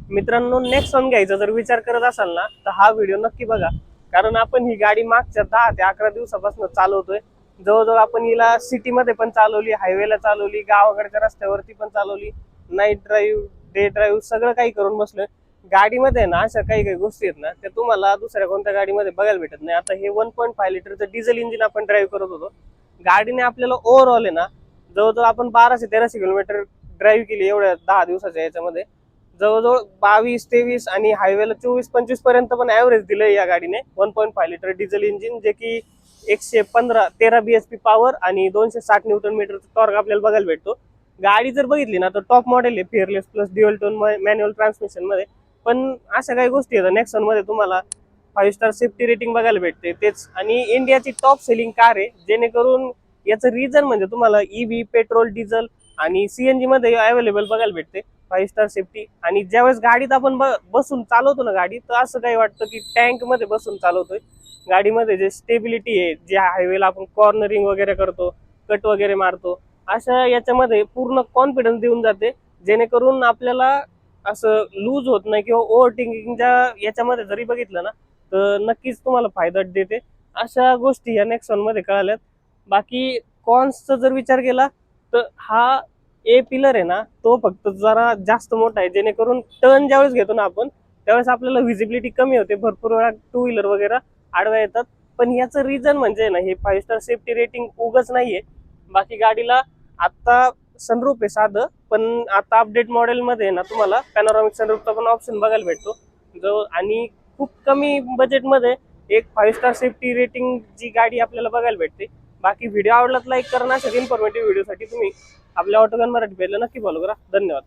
मित्रांनो, नेक्सॉन घ्यायचा जर विचार करत असाल ना तर हा व्हिडिओ नक्की बघा, कारण आपण ही गाडी मागच्या 10 ते 11 दिवसापासून चालवतोय. जवळजवळ आपण हिला सिटीमध्ये पण चालवली, हायवेला चालवली, गावाकडच्या रस्त्यावरती पण चालवली, नाईट ड्राईव्ह, डे ड्राईव्ह सगळं काही करून बसलोय. गाडीमध्ये ना अशा काही काही गोष्टी आहेत ना त्या तुम्हाला दुसऱ्या कोणत्या गाडीमध्ये बघायला भेटत नाही. आता हे 1.5 लिटरचं डिझेल इंजिन आपण ड्राईव्ह करत होतो. गाडीने आपल्याला ओव्हरऑल आहे ना जवळजवळ आपण 1200-1300 किलोमीटर ड्राईव्ह केली एवढ्या 10 दिवसाच्या याच्यामध्ये. जवळजवळ 22-23 आणि हायवेला 24-25 पर्यंत पण ऍव्हरेज दिलंय या गाडीने. 1.5 लिटर डिझेल इंजिन, जे की 113 BHP पॉवर आणि 260 न्यूटन मीटर टॉर्क आपल्याला बघायला भेटतो. गाडी जर बघितली ना तर टॉप मॉडेल आहे, fearless plus dual tone manual transmission मध्ये. पण अशा काही गोष्टी आहेत नेक्सॉन मध्ये तुम्हाला 5 स्टार सेफ्टी रेटिंग बघायला भेटते तेच, आणि इंडियाची टॉप सेलिंग कार आहे. जेणेकरून याचं रिझन म्हणजे तुम्हाला ईव्ही, पेट्रोल, डिझेल आणि सीएनजी मध्ये अवेलेबल बघायला भेटते 5 स्टार सेफ्टी. आणि ज्यावेळेस गाडीत आपण बसून चालवतो ना गाडी, तर असं काही वाटतं की टँक मध्ये बसून चालवतोय. गाडीमध्ये जे स्टेबिलिटी आहे, जे हायवेला आपण कॉर्नरिंग वगैरे करतो, कट वगैरे मारतो, अशा याच्यामध्ये पूर्ण कॉन्फिडन्स देऊन जाते. जेणेकरून आपल्याला असं लूज होत नाही किंवा ओव्हरटेकिंगच्या याच्यामध्ये जरी बघितलं ना तर नक्कीच तुम्हाला फायदा देते. अशा गोष्टी या नेक्सॉन मध्ये कळाल्यात. बाकी कॉन्सचा जर विचार केला तर हा ए पिलर आहे ना तो फक्त जरा जास्त मोठा आहे, जेणेकरून टर्न ज्यावेळेस घेतो ना आपण त्यावेळेस आपल्याला व्हिजिबिलिटी कमी होते. भरपूर वेळा टू व्हीलर वगैरे आडव्या येतात. पण याचं रिझन म्हणजे ना हे 5 स्टार सेफ्टी रेटिंग उगच नाहीये. बाकी गाडीला आता सनरूफ आहे साधं, पण आता अपडेट मॉडेल मध्ये ना तुम्हाला पॅनोरामिक सनरूफचा पण ऑप्शन बघायला भेटतो जो, आणि खूप कमी बजेटमध्ये एक 5 स्टार सेफ्टी रेटिंग जी गाडी आपल्याला बघायला भेटते. बाकी व्हिडिओ आवडला तर लाईक करा. अशा इन्फॉर्मेटिव्ह व्हिडिओसाठी तुम्ही आपल्या ऑटोगन मराठी पेजला नक्की फॉलो करा. धन्यवाद.